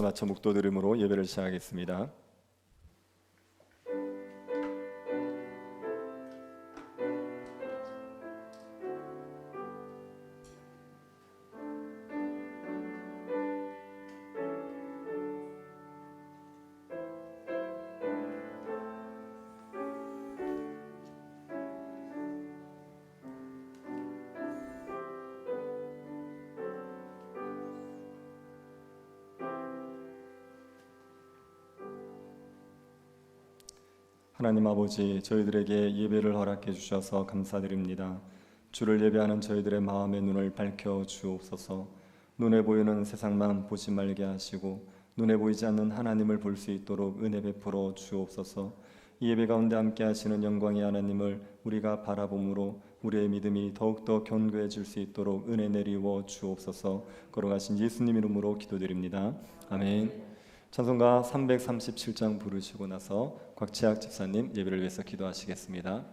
맞춰 묵도 들음으로 예배를 시작하겠습니다. 하나님 아버지, 저희들에게 예배를 허락해 주셔서 감사드립니다. 주를 예배하는 저희들의 마음의 눈을 밝혀 주옵소서. 눈에 보이는 세상만 보지 말게 하시고 눈에 보이지 않는 하나님을 볼 수 있도록 은혜 베풀어 주옵소서. 이 예배 가운데 함께 하시는 영광의 하나님을 우리가 바라봄으로 우리의 믿음이 더욱더 견고해질 수 있도록 은혜 내리워 주옵소서. 걸어가신 예수님 이름으로 기도드립니다. 아멘. 찬송가 337장 부르시고 나서 곽채학 집사님 예배를 위해서 기도하시겠습니다.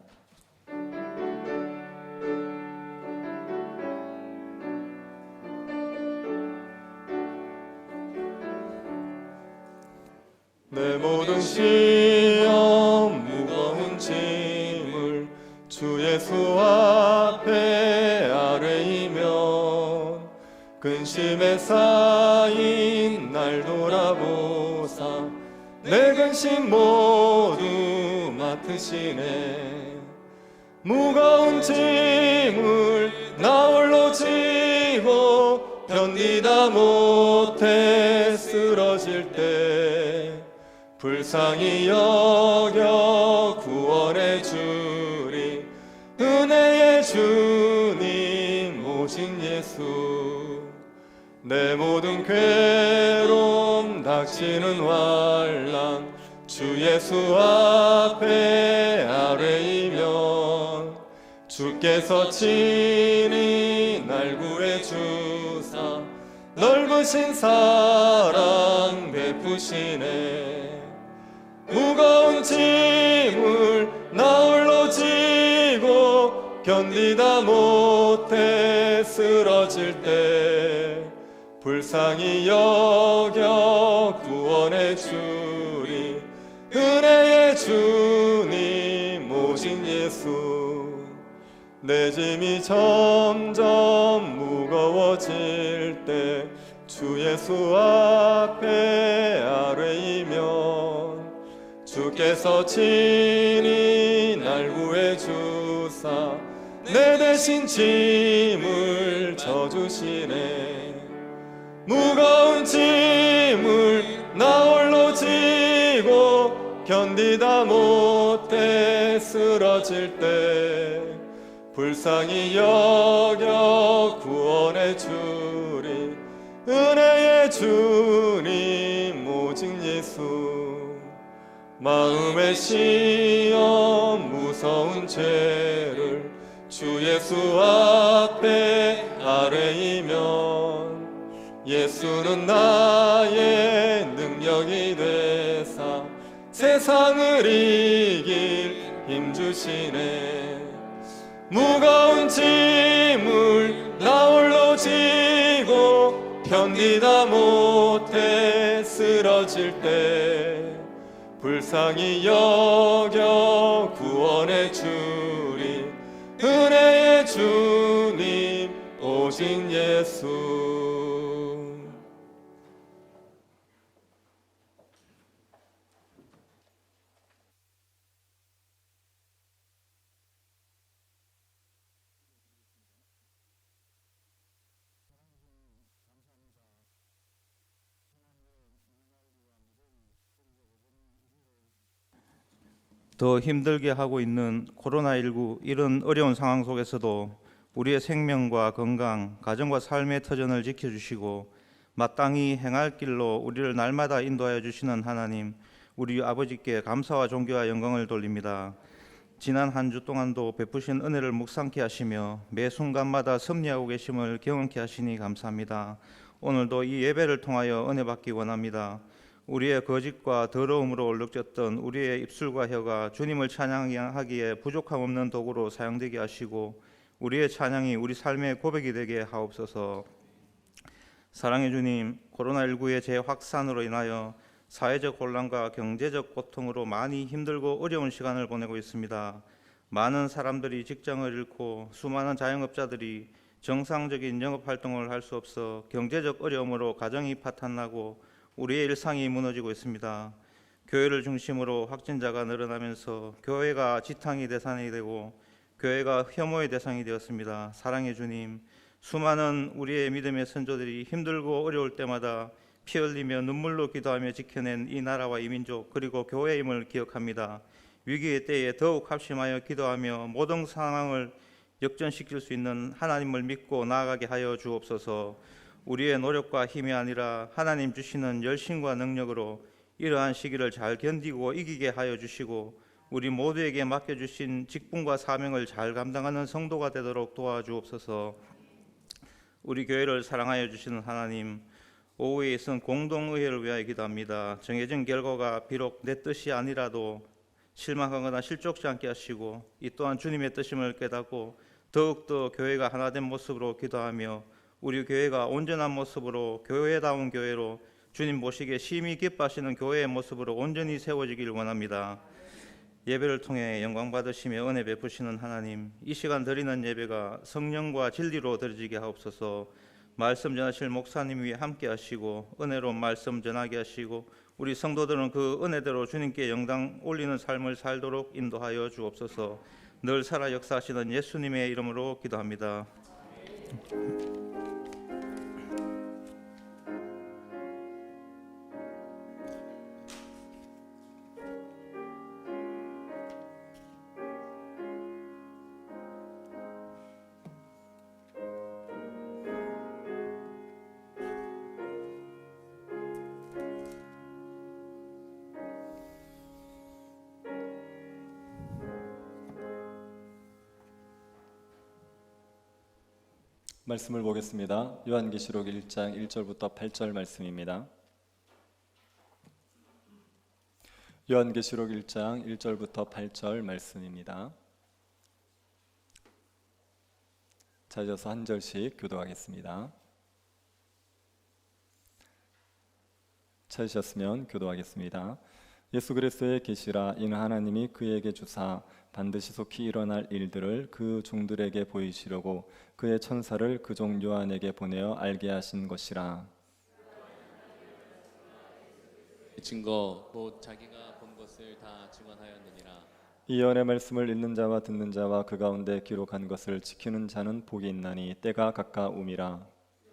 내 모든 시험 무거운 짐을 주 예수 앞에 아뢰이면 근심에 쌓인 날 돌아보사 내 근심 모두 맡으시네. 무거운 짐을 나 홀로 지고 견디다 못해 쓰러질 때 불쌍히 여겨 구원해 주리 은혜의 주님 오직 예수. 내 모든 괴로움 닥치는 환난 주 예수 앞에 아뢰이면 주께서 친히 날 구해 주사 넓으신 사랑 베푸시네. 무거운 짐을 나 홀로 지고 견디다 못해 쓰러질 때 불쌍히 여겨 구원해 주리 은혜의 주님 오직 예수. 내 짐이 점점 무거워질 때 주 예수 앞에 아뢰이면 주께서 친히 날 구해 주사 내 대신 짐을 져주시네. 무거운 짐을 나 홀로 지고 견디다 못해 쓰러질 때 불쌍히 여겨 구원해 주리 은혜의 주님 오직 예수. 마음의 시험 무서운 죄를 주 예수 앞에 아뢰이면 예수는 나의 능력이 되사 세상을 이길 힘 주시네. 무거운 짐을 나 홀로 지고 견디다 못해 쓰러질 때 불쌍히 여겨 구원해 주리 은혜의 주님 오직 예수. 더 힘들게 하고 있는 코로나19 이런 어려운 상황 속에서도 우리의 생명과 건강, 가정과 삶의 터전을 지켜주시고 마땅히 행할 길로 우리를 날마다 인도하여 주시는 하나님, 우리 아버지께 감사와 존귀와 영광을 돌립니다. 지난 한 주 동안도 베푸신 은혜를 묵상케 하시며 매 순간마다 섭리하고 계심을 경험케 하시니 감사합니다. 오늘도 이 예배를 통하여 은혜 받기 원합니다. 우리의 거짓과 더러움으로 얼룩졌던 우리의 입술과 혀가 주님을 찬양하기에 부족함 없는 도구로 사용되게 하시고 우리의 찬양이 우리 삶의 고백이 되게 하옵소서. 사랑의 주님, 코로나19의 재확산으로 인하여 사회적 혼란과 경제적 고통으로 많이 힘들고 어려운 시간을 보내고 있습니다. 많은 사람들이 직장을 잃고 수많은 자영업자들이 정상적인 영업 활동을 할 수 없어 경제적 어려움으로 가정이 파탄나고 우리의 일상이 무너지고 있습니다. 교회를 중심으로 확진자가 늘어나면서 교회가 지탕이 대상이 되고 교회가 혐오의 대상이 되었습니다. 사랑의 주님, 수많은 우리의 믿음의 선조들이 힘들고 어려울 때마다 피 흘리며 눈물로 기도하며 지켜낸 이 나라와 이 민족 그리고 교회임을 기억합니다. 위기의 때에 더욱 합심하여 기도하며 모든 상황을 역전시킬 수 있는 하나님을 믿고 나아가게 하여 주옵소서. 우리의 노력과 힘이 아니라 하나님 주시는 열심과 능력으로 이러한 시기를 잘 견디고 이기게 하여 주시고 우리 모두에게 맡겨주신 직분과 사명을 잘 감당하는 성도가 되도록 도와주옵소서. 우리 교회를 사랑하여 주시는 하나님, 오후에 있은 공동의회를 위하여 기도합니다. 정해진 결과가 비록 내 뜻이 아니라도 실망하거나 실족지 않게 하시고 이 또한 주님의 뜻임을 깨닫고 더욱더 교회가 하나된 모습으로 기도하며 우리 교회가 온전한 모습으로 교회다운 교회로 주님 보시기에 심히 기뻐하시는 교회의 모습으로 온전히 세워지길 원합니다. 예배를 통해 영광 받으시며 은혜 베푸시는 하나님, 이 시간 드리는 예배가 성령과 진리로 드려지게 하옵소서. 말씀 전하실 목사님 위에 함께 하시고 은혜로운 말씀 전하게 하시고 우리 성도들은 그 은혜대로 주님께 영광 올리는 삶을 살도록 인도하여 주옵소서. 늘 살아 역사하시는 예수님의 이름으로 기도합니다. 말씀을 보겠습니다. 요한계시록 1장 1절부터 8절 말씀입니다. 요한계시록 1장 1절부터 8절 말씀입니다. 찾아서 한 절씩 교도하겠습니다. 찾으셨으면 교도하겠습니다. 예수 그리스도의 계시라. 이는 하나님이 그에게 주사 반드시 속히 일어날 일들을 그 종들에게 보이시려고 그의 천사를 그 종 요한에게 보내어 알게 하신 것이라. 증거 곧 자기가 본 것을 다 증언하였느니라. 이 예언의 말씀을 읽는 자와 듣는 자와 그 가운데 기록한 것을 지키는 자는 복이 있나니 때가 가까움이라.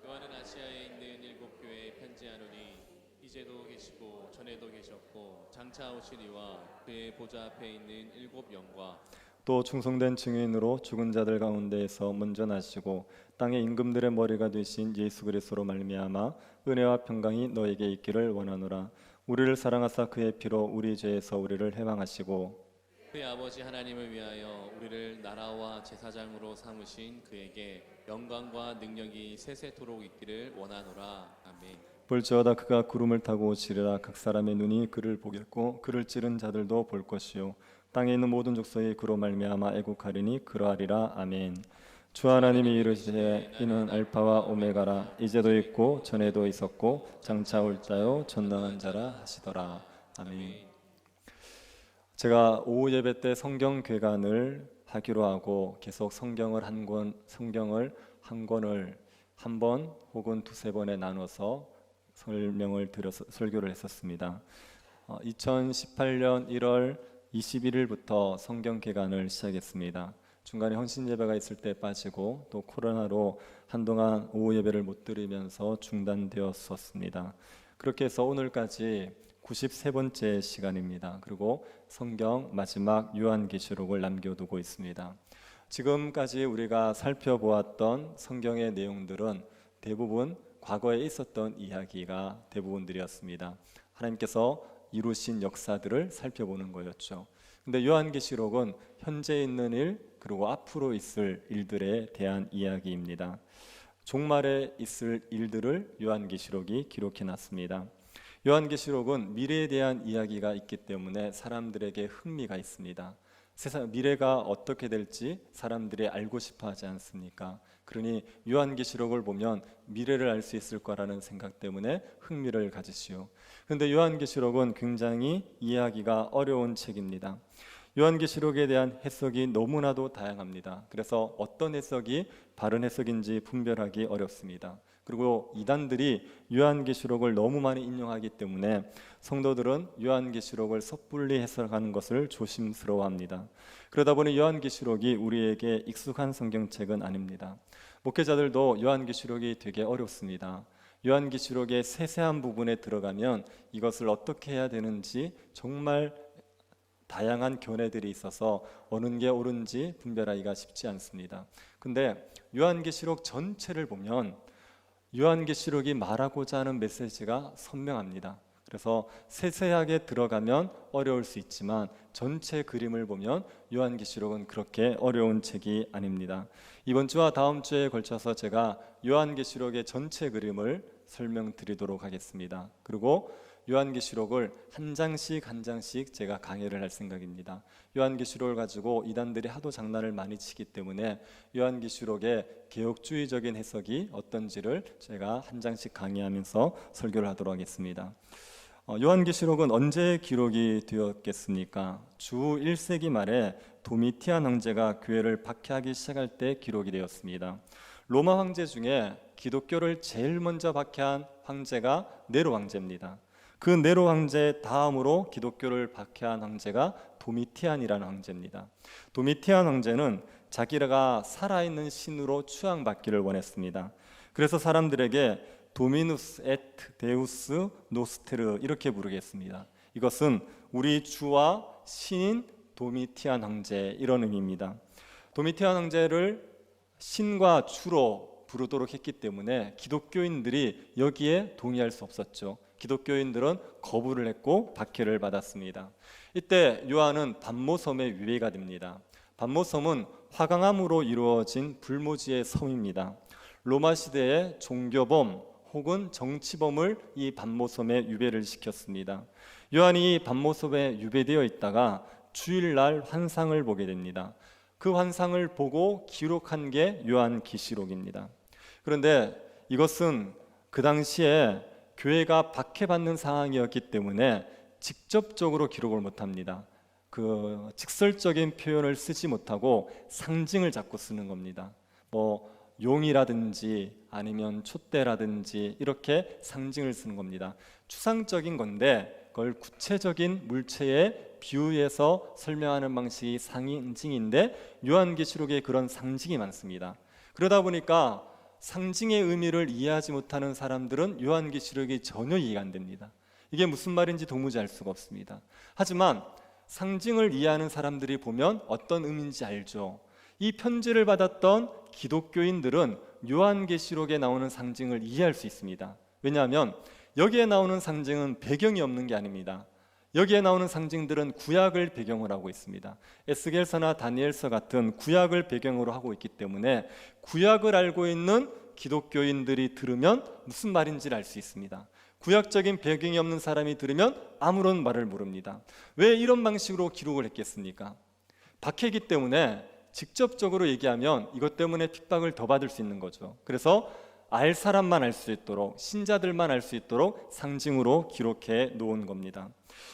요한은 아시아에 있는 7교회에 편지하노니 이제도 계시고 전에도 계셨고 장차 오시리와 그의 보좌 앞에 있는 7영과 또 충성된 증인으로 죽은 자들 가운데에서 먼저 나시고 땅의 임금들의 머리가 되신 예수 그리스도로 말미암아 은혜와 평강이 너에게 있기를 원하노라. 우리를 사랑하사 그의 피로 우리 죄에서 우리를 해방하시고 그의 아버지 하나님을 위하여 우리를 나라와 제사장으로 삼으신 그에게 영광과 능력이 세세토록 있기를 원하노라. 아멘. 볼지어다 그가 구름을 타고 오시리라. 각 사람의 눈이 그를 보겠고 그를 찌른 자들도 볼 것이요 땅에 있는 모든 족속이 그로 말미암아 애국하리니 그러하리라. 아멘. 주 하나님이 이르시되 이는 알파와 오메가라. 이제도 있고 전에도 있었고 장차 올 자요 전능한 자라 하시더라. 아멘. 제가 오후 예배 때 성경 괴간을 하기로 하고 계속 성경을 한 권을 한 번 혹은 두세 번에 나눠서 설명을 드려서 설교를 했었습니다. 2018년 1월 21일부터 성경 개관을 시작했습니다. 중간에 헌신 예배가 있을 때 빠지고 또 코로나로 한동안 오후 예배를 못 드리면서 중단되었었습니다. 그렇게 해서 오늘까지 93번째 시간입니다. 그리고 성경 마지막 요한계시록을 남겨두고 있습니다. 지금까지 우리가 살펴보았던 성경의 내용들은 대부분 과거에 있었던 이야기가 대부분들이었습니다. 하나님께서 이루신 역사들을 살펴보는 거였죠. 근데 요한계시록은 현재 있는 일 그리고 앞으로 있을 일들에 대한 이야기입니다. 종말에 있을 일들을 요한계시록이 기록해 놨습니다. 요한계시록은 미래에 대한 이야기가 있기 때문에 사람들에게 흥미가 있습니다. 세상 미래가 어떻게 될지 사람들이 알고 싶어 하지 않습니까? 그러니 요한계시록을 보면 미래를 알 수 있을 거라는 생각 때문에 흥미를 가지시오. 그런데 요한계시록은 굉장히 이해하기가 어려운 책입니다. 요한계시록에 대한 해석이 너무나도 다양합니다. 그래서 어떤 해석이 바른 해석인지 분별하기 어렵습니다. 그리고 이단들이 요한계시록을 너무 많이 인용하기 때문에 성도들은 요한계시록을 섣불리 해석하는 것을 조심스러워합니다. 그러다 보니 요한계시록이 우리에게 익숙한 성경책은 아닙니다. 목회자들도 요한계시록이 되게 어렵습니다. 요한계시록의 세세한 부분에 들어가면 이것을 어떻게 해야 되는지 정말 다양한 견해들이 있어서 어느 게 옳은지 분별하기가 쉽지 않습니다. 근데 요한계시록 전체를 보면 요한계시록이 말하고자 하는 메시지가 선명합니다. 그래서 세세하게 들어가면 어려울 수 있지만 전체 그림을 보면 요한계시록은 그렇게 어려운 책이 아닙니다. 이번 주와 다음 주에 걸쳐서 제가 요한계시록의 전체 그림을 설명드리도록 하겠습니다. 그리고 요한계시록을 한 장씩 한 장씩 제가 강의를 할 생각입니다. 요한계시록을 가지고 이단들이 하도 장난을 많이 치기 때문에 요한계시록의 개혁주의적인 해석이 어떤지를 제가 한 장씩 강의하면서 설교를 하도록 하겠습니다. 요한계시록은 언제 기록이 되었겠습니까? 주 1세기 말에 도미티안 황제가 교회를 박해하기 시작할 때 기록이 되었습니다. 로마 황제 중에 기독교를 제일 먼저 박해한 황제가 네로 황제입니다. 그 네로 황제 다음으로 기독교를 박해한 황제가 도미티안이라는 황제입니다. 도미티안 황제는 자기가 살아있는 신으로 추앙받기를 원했습니다. 그래서 사람들에게 도미누스 에트 데우스 노스테르 이렇게 부르겠습니다. 이것은 우리 주와 신인 도미티안 황제 이런 의미입니다. 도미티안 황제를 신과 주로 부르도록 했기 때문에 기독교인들이 여기에 동의할 수 없었죠. 기독교인들은 거부를 했고 박해를 받았습니다. 이때 요한은 반모섬의 유배가 됩니다. 반모섬은 화강암으로 이루어진 불모지의 섬입니다. 로마 시대의 종교범 혹은 정치범을 이 반모섬에 유배를 시켰습니다. 요한이 이 반모섬에 유배되어 있다가 주일날 환상을 보게 됩니다. 그 환상을 보고 기록한 게 요한계시록입니다. 그런데 이것은 그 당시에 교회가 박해받는 상황이었기 때문에 직접적으로 기록을 못합니다. 그 직설적인 표현을 쓰지 못하고 상징을 자꾸 쓰는 겁니다. 용이라든지 아니면 촛대라든지 이렇게 상징을 쓰는 겁니다. 추상적인 건데 그걸 구체적인 물체에 비유해서 설명하는 방식이 상징인데 요한계시록에 그런 상징이 많습니다. 그러다 보니까 상징의 의미를 이해하지 못하는 사람들은 요한계시록이 전혀 이해가 안 됩니다. 이게 무슨 말인지 도무지 알 수가 없습니다. 하지만 상징을 이해하는 사람들이 보면 어떤 의미인지 알죠. 이 편지를 받았던 기독교인들은 요한계시록에 나오는 상징을 이해할 수 있습니다. 왜냐하면 여기에 나오는 상징은 배경이 없는 게 아닙니다. 여기에 나오는 상징들은 구약을 배경으로 하고 있습니다. 에스겔서나 다니엘서 같은 구약을 배경으로 하고 있기 때문에 구약을 알고 있는 기독교인들이 들으면 무슨 말인지를 알 수 있습니다. 구약적인 배경이 없는 사람이 들으면 아무런 말을 모릅니다. 왜 이런 방식으로 기록을 했겠습니까? 박해이기 때문에 직접적으로 얘기하면 이것 때문에 핍박을 더 받을 수 있는 거죠. 그래서 알 사람만 알 수 있도록, 신자들만 알 수 있도록 상징으로 기록해 놓은 겁니다.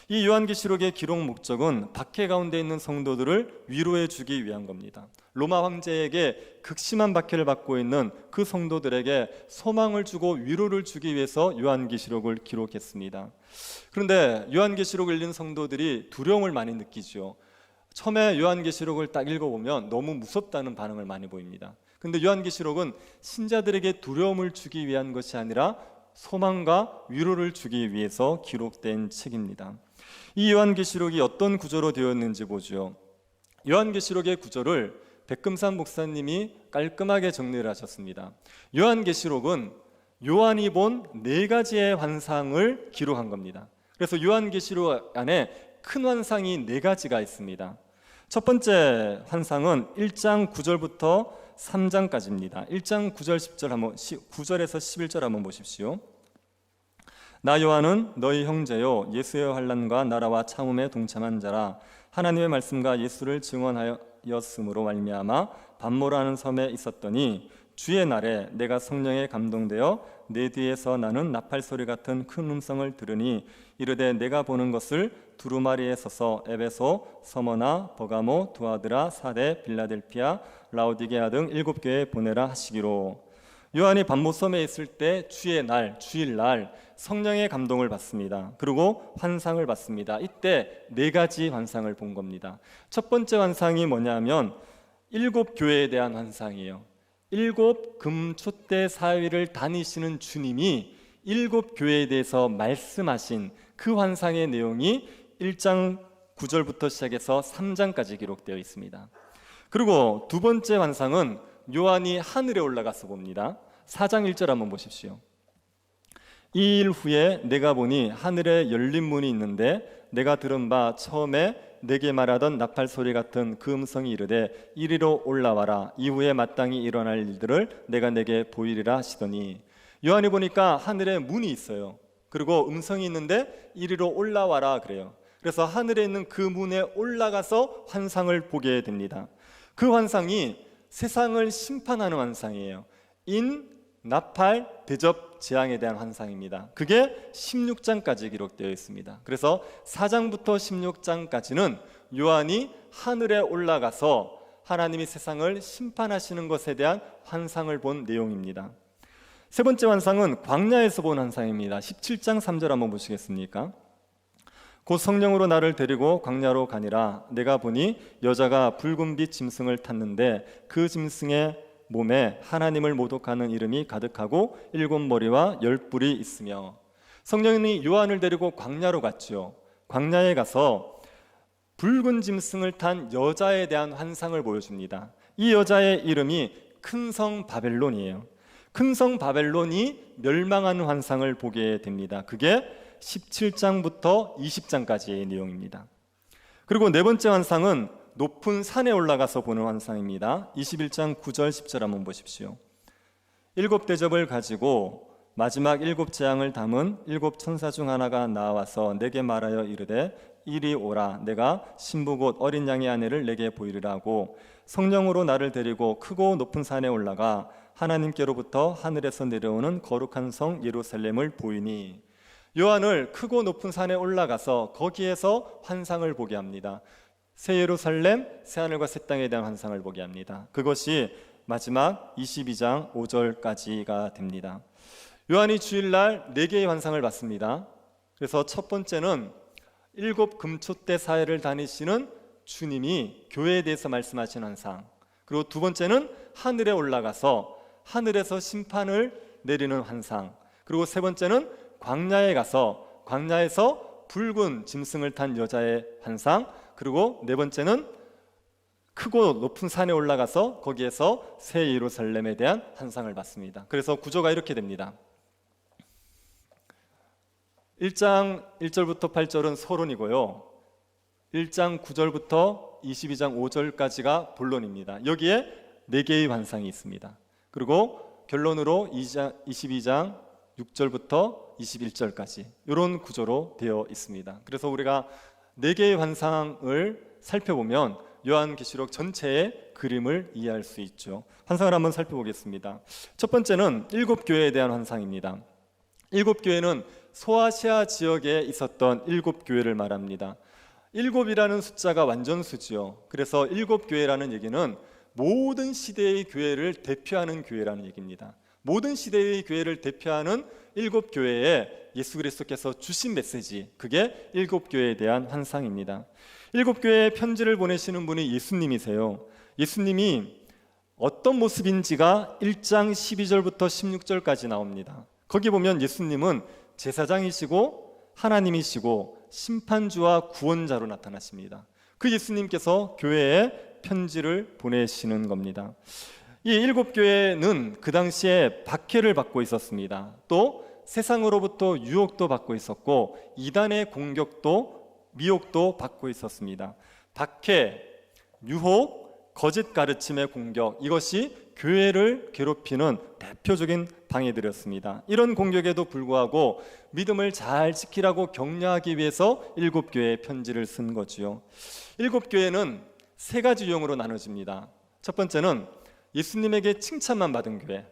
이 요한계시록의 기록 목적은 박해 가운데 있는 성도들을 위로해 주기 위한 겁니다. 로마 황제에게 극심한 박해를 받고 있는 그 성도들에게 소망을 주고 위로를 주기 위해서 요한계시록을 기록했습니다. 그런데 요한계시록을 읽는 성도들이 두려움을 많이 느끼죠. 처음에 요한계시록을 딱 읽어보면 너무 무섭다는 반응을 많이 보입니다. 근데 요한계시록은 신자들에게 두려움을 주기 위한 것이 아니라 소망과 위로를 주기 위해서 기록된 책입니다. 이 요한계시록이 어떤 구조로 되었는지 보죠. 요한계시록의 구조를 백금산 목사님이 깔끔하게 정리를 하셨습니다. 요한계시록은 요한이 본 4가지의 환상을 기록한 겁니다. 그래서 요한계시록 안에 큰 환상이 4가지가 있습니다. 첫 번째 환상은 1장 9절부터 3장까지입니다. 1장 9절 10절 한번 9절에서 11절 한번 보십시오. 나 요한은 너희 형제요 예수의 환난과 나라와 참음에 동참한 자라. 하나님의 말씀과 예수를 증언하였으므로 말미암아 반모라는 섬에 있었더니 주의 날에 내가 성령에 감동되어 내 뒤에서 나는 나팔 소리 같은 큰 음성을 들으니 이르되 내가 보는 것을 두루마리에 서서 에베소, 서머나, 버가모, 두아드라, 사데, 빌라델피아, 라오디게아 등 7교회에 보내라 하시기로. 요한이 반모섬에 있을 때 주의 날, 주일날 성령의 감동을 받습니다. 그리고 환상을 받습니다. 이때 4가지 환상을 본 겁니다. 첫 번째 환상이 뭐냐면 7교회에 대한 환상이에요. 7 금초대 사회를 다니시는 주님이 7교회에 대해서 말씀하신 그 환상의 내용이 1장 9절부터 시작해서 3장까지 기록되어 있습니다. 그리고 두 번째 환상은 요한이 하늘에 올라가서 봅니다. 4장 1절 한번 보십시오. 이 일 후에 내가 보니 하늘에 열린 문이 있는데 내가 들은 바 처음에 내게 말하던 나팔 소리 같은 그 음성이 이르되 이리로 올라와라. 이후에 마땅히 일어날 일들을 내가 내게 보이리라 하시더니, 요한이 보니까 하늘에 문이 있어요. 그리고 음성이 있는데 이리로 올라와라 그래요. 그래서 하늘에 있는 그 문에 올라가서 환상을 보게 됩니다. 그 환상이 세상을 심판하는 환상이에요. 나팔, 대접, 재앙에 대한 환상입니다. 그게 16장까지 기록되어 있습니다. 그래서 4장부터 16장까지는 요한이 하늘에 올라가서 하나님이 세상을 심판하시는 것에 대한 환상을 본 내용입니다. 세 번째 환상은 광야에서 본 환상입니다. 17장 3절 한번 보시겠습니까? 곧 성령으로 나를 데리고 광야로 가니라. 내가 보니 여자가 붉은 빛 짐승을 탔는데 그 짐승의 몸에 하나님을 모독하는 이름이 가득하고 7머리와 10뿔이 있으며. 성령이 요한을 데리고 광야로 갔죠. 광야에 가서 붉은 짐승을 탄 여자에 대한 환상을 보여줍니다. 이 여자의 이름이 큰 성 바벨론이에요. 큰 성 바벨론이 멸망하는 환상을 보게 됩니다. 그게 17장부터 20장까지의 내용입니다. 그리고 네 번째 환상은 높은 산에 올라가서 보는 환상입니다. 21장 9절 10절 한번 보십시오. 7 대접을 가지고 마지막 7 재앙을 담은 7 천사 중 하나가 나와서 내게 말하여 이르되 이리 오라. 내가 신부 곧 어린 양의 아내를 내게 보이리라 하고 성령으로 나를 데리고 크고 높은 산에 올라가 하나님께로부터 하늘에서 내려오는 거룩한 성 예루살렘을 보이니. 요한을 크고 높은 산에 올라가서 거기에서 환상을 보게 합니다. 새 예루살렘, 새 하늘과 새 땅에 대한 환상을 보게 합니다. 그것이 마지막 22장 5절까지가 됩니다. 요한이 주일날 4개의 환상을 받습니다. 그래서 첫 번째는 7 금초대 사회를 다니시는 주님이 교회에 대해서 말씀하신 환상. 그리고 두 번째는 하늘에 올라가서 하늘에서 심판을 내리는 환상. 그리고 세 번째는 광야에 가서 광야에서 붉은 짐승을 탄 여자의 환상. 그리고 네 번째는 크고 높은 산에 올라가서 거기에서 새 예루살렘에 대한 환상을 받습니다. 그래서 구조가 이렇게 됩니다. 1장 1절부터 8절은 서론이고요. 1장 9절부터 22장 5절까지가 본론입니다. 여기에 4개의 환상이 있습니다. 그리고 결론으로 22장 6절부터 21절까지 이런 구조로 되어 있습니다. 그래서 우리가 4개의 환상을 살펴보면 요한계시록 전체의 그림을 이해할 수 있죠. 환상을 한번 살펴보겠습니다. 첫 번째는 7교회에 대한 환상입니다. 7교회는 소아시아 지역에 있었던 7교회를 말합니다. 7이라는 숫자가 완전수지요. 그래서 7교회라는 얘기는 모든 시대의 교회를 대표하는 교회라는 얘기입니다. 모든 시대의 교회를 대표하는 7교회에 예수 그리스도께서 주신 메시지, 그게 7교회에 대한 환상입니다. 7교회에 편지를 보내시는 분이 예수님이세요. 예수님이 어떤 모습인지가 1장 12절부터 16절까지 나옵니다. 거기 보면 예수님은 제사장이시고 하나님이시고 심판주와 구원자로 나타나십니다. 그 예수님께서 교회에 편지를 보내시는 겁니다. 이 7교회는 그 당시에 박해를 받고 있었습니다. 또 세상으로부터 유혹도 받고 있었고 이단의 공격도 미혹도 받고 있었습니다. 박해, 유혹, 거짓 가르침의 공격, 이것이 교회를 괴롭히는 대표적인 당해드렸습니다. 이런 공격에도 불구하고 믿음을 잘 지키라고 격려하기 위해서 7교회에 편지를 쓴 거지요. 7교회는 3가지 유형으로 나눠집니다. 첫 번째는 예수님에게 칭찬만 받은 교회,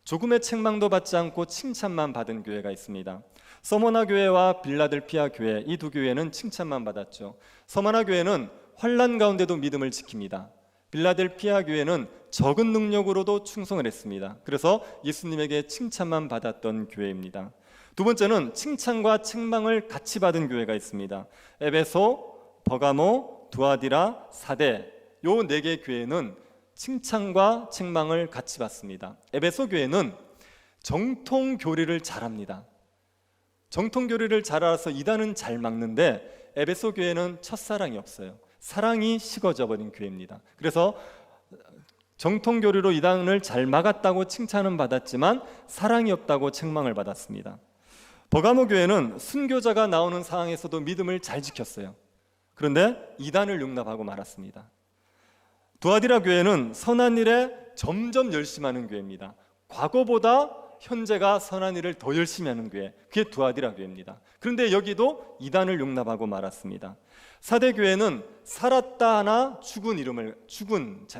조금의 책망도 받지 않고 칭찬만 받은 교회가 있습니다. 서머나 교회와 빌라델피아 교회, 이 2교회는 칭찬만 받았죠. 서머나 교회는 환난 가운데도 믿음을 지킵니다. 빌라델피아 교회는 적은 능력으로도 충성을 했습니다. 그래서 예수님에게 칭찬만 받았던 교회입니다. 두 번째는 칭찬과 책망을 같이 받은 교회가 있습니다. 에베소, 버가모, 두아디라, 사데, 요 4개 교회는 칭찬과 책망을 같이 받습니다. 에베소 교회는 정통 교리를 잘합니다. 정통 교리를 잘 알아서 이단은 잘 막는데 에베소 교회는 첫사랑이 없어요. 사랑이 식어져 버린 교회입니다. 그래서 정통 교리로 이단을 잘 막았다고 칭찬은 받았지만 사랑이 없다고 책망을 받았습니다. 버가모 교회는 순교자가 나오는 상황에서도 믿음을 잘 지켰어요. 그런데 이단을 용납하고 말았습니다. 두아디라 교회는 선한 일에 점점 열심하는 교회입니다. 과거보다 현재가 선한 일을 더 열심히 하는 교회, 그게 두아디라 교회입니다. 그런데 여기도 이단을 용납하고 말았습니다. 사대 교회는 살았다 하나 죽은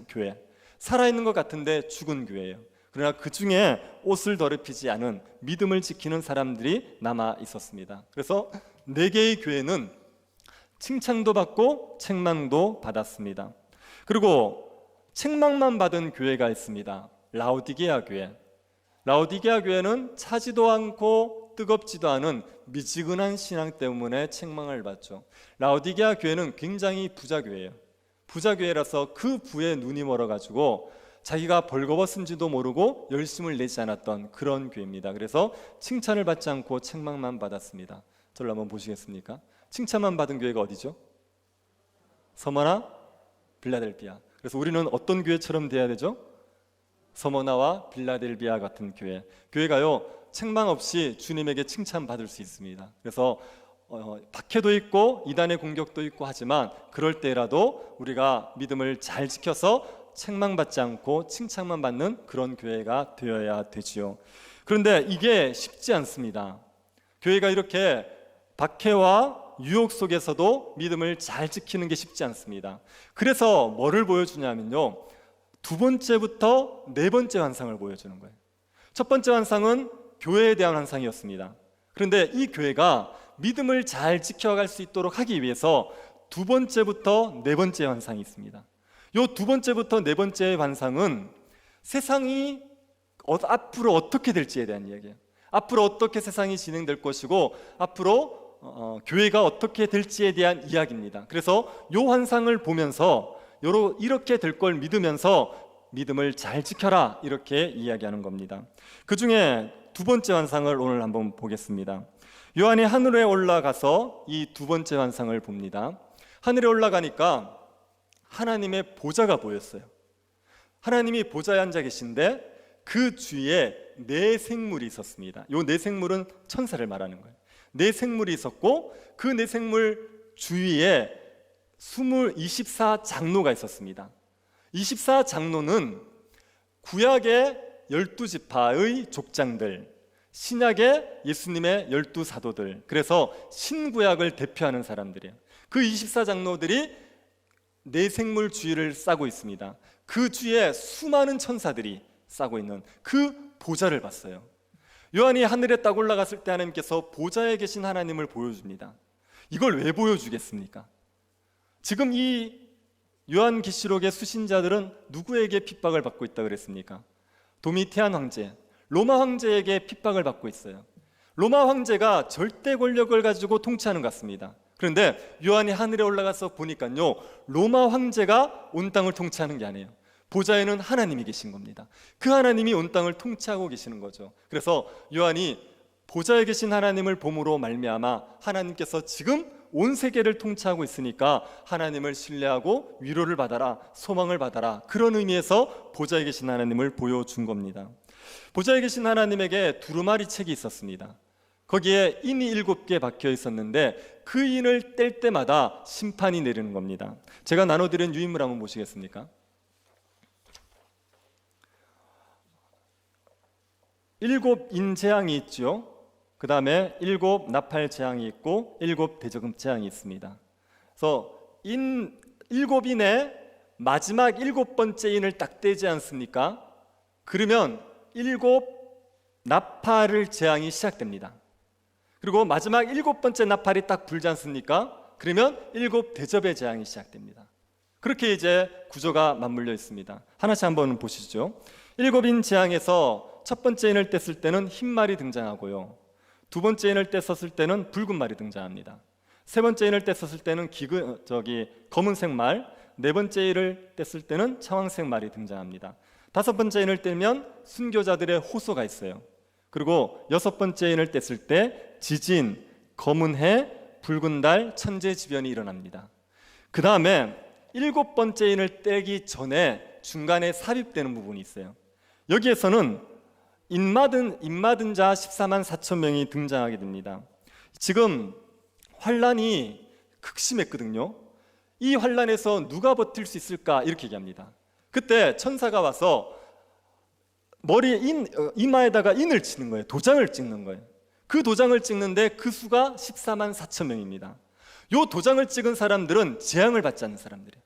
교회, 살아있는 것 같은데 죽은 교회예요. 그러나 그 중에 옷을 더럽히지 않은 믿음을 지키는 사람들이 남아 있었습니다. 그래서 4개의 교회는 칭찬도 받고 책망도 받았습니다. 그리고 책망만 받은 교회가 있습니다. 라오디게아 교회. 라오디게아 교회는 차지도 않고 뜨겁지도 않은 미지근한 신앙 때문에 책망을 받죠. 라오디게아 교회는 굉장히 부자 교회예요. 부자 교회라서 그 부에 눈이 멀어가지고 자기가 벌거벗은지도 모르고 열심을 내지 않았던 그런 교회입니다. 그래서 칭찬을 받지 않고 책망만 받았습니다. 저를 한번 보시겠습니까? 칭찬만 받은 교회가 어디죠? 서머나, 빌라델피아. 그래서 우리는 어떤 교회처럼 돼야 되죠? 서머나와 빌라델비아 같은 교회. 교회가요, 책망 없이 주님에게 칭찬받을 수 있습니다. 그래서 박해도 있고 이단의 공격도 있고 하지만 그럴 때라도 우리가 믿음을 잘 지켜서 책망받지 않고 칭찬만 받는 그런 교회가 되어야 되지요. 그런데 이게 쉽지 않습니다. 교회가 이렇게 박해와 유혹 속에서도 믿음을 잘 지키는 게 쉽지 않습니다. 그래서 뭐를 보여주냐면요, 2번째부터 4번째 환상을 보여주는 거예요. 첫 번째 환상은 교회에 대한 환상이었습니다. 그런데 이 교회가 믿음을 잘 지켜갈 수 있도록 하기 위해서 2번째부터 4번째 환상이 있습니다. 이 2번째부터 4번째 환상은 세상이 앞으로 어떻게 될지에 대한 이야기예요. 앞으로 어떻게 세상이 진행될 것이고 앞으로 교회가 어떻게 될지에 대한 이야기입니다. 그래서 이 환상을 보면서 이렇게 될 걸 믿으면서 믿음을 잘 지켜라, 이렇게 이야기하는 겁니다. 그 중에 2번째 환상을 오늘 한번 보겠습니다. 요한이 하늘에 올라가서 이 2번째 환상을 봅니다. 하늘에 올라가니까 하나님의 보좌가 보였어요. 하나님이 보좌에 앉아 계신데 그 주위에 4생물이 있었습니다. 이 4생물은 천사를 말하는 거예요. 4생물이 있었고 그 4생물 주위에 24장로가 있었습니다. 24장로는 구약의 12지파의 족장들, 신약의 예수님의 12사도들, 그래서 신구약을 대표하는 사람들이에요. 그 24장로들이 4생물 주위를 싸고 있습니다. 그 주위에 수많은 천사들이 싸고 있는 그 보좌를 봤어요. 요한이 하늘에 딱 올라갔을 때 하나님께서 보좌에 계신 하나님을 보여줍니다. 이걸 왜 보여주겠습니까? 지금 이 요한계시록의 수신자들은 누구에게 핍박을 받고 있다 그랬습니까? 도미티안 황제, 로마 황제에게 핍박을 받고 있어요. 로마 황제가 절대 권력을 가지고 통치하는 것 같습니다. 그런데 요한이 하늘에 올라가서 보니까요, 로마 황제가 온 땅을 통치하는 게 아니에요. 보좌에는 하나님이 계신 겁니다. 그 하나님이 온 땅을 통치하고 계시는 거죠. 그래서 요한이 보좌에 계신 하나님을 봄으로 말미암아 하나님께서 지금 온 세계를 통치하고 있으니까 하나님을 신뢰하고 위로를 받아라, 소망을 받아라, 그런 의미에서 보좌에 계신 하나님을 보여준 겁니다. 보좌에 계신 하나님에게 두루마리 책이 있었습니다. 거기에 인이 7개 박혀 있었는데 그 인을 뗄 때마다 심판이 내리는 겁니다. 제가 나눠드린 유인물 한번 보시겠습니까? 일곱 인재앙이 있죠. 그 다음에 일곱 나팔 재앙이 있고 일곱 대저금 재앙이 있습니다. 그래서 일곱 인에 마지막 일곱 번째 인을 딱 떼지 않습니까? 그러면 일곱 나팔을 재앙이 시작됩니다. 그리고 마지막 일곱 번째 나팔이 딱 불지 않습니까? 그러면 일곱 대접의 재앙이 시작됩니다. 그렇게 이제 구조가 맞물려 있습니다. 하나씩 한번 보시죠. 일곱인 재앙에서 첫 번째 인을 뗐을 때는 흰 말이 등장하고요. 두 번째 인을 뗐었을 때는 붉은 말이 등장합니다. 세 번째 인을 뗐었을 때는 검은색 말, 네 번째 인을 뗐을 때는 청황색 말이 등장합니다. 다섯 번째 인을 떼면 순교자들의 호소가 있어요. 그리고 여섯 번째 인을 뗐을 때 지진, 검은 해, 붉은 달, 천재지변이 일어납니다. 그 다음에 일곱 번째 인을 떼기 전에 중간에 삽입되는 부분이 있어요. 여기에서는 입맞은 자 14만 4천 명이 등장하게 됩니다. 지금 환란이 극심했거든요. 이 환란에서 누가 버틸 수 있을까 이렇게 얘기합니다. 그때 천사가 와서 머리에 이마에다가 인을 치는 거예요. 도장을 찍는 거예요. 그 도장을 찍는데 그 수가 14만 4천 명입니다. 이 도장을 찍은 사람들은 재앙을 받지 않는 사람들이에요.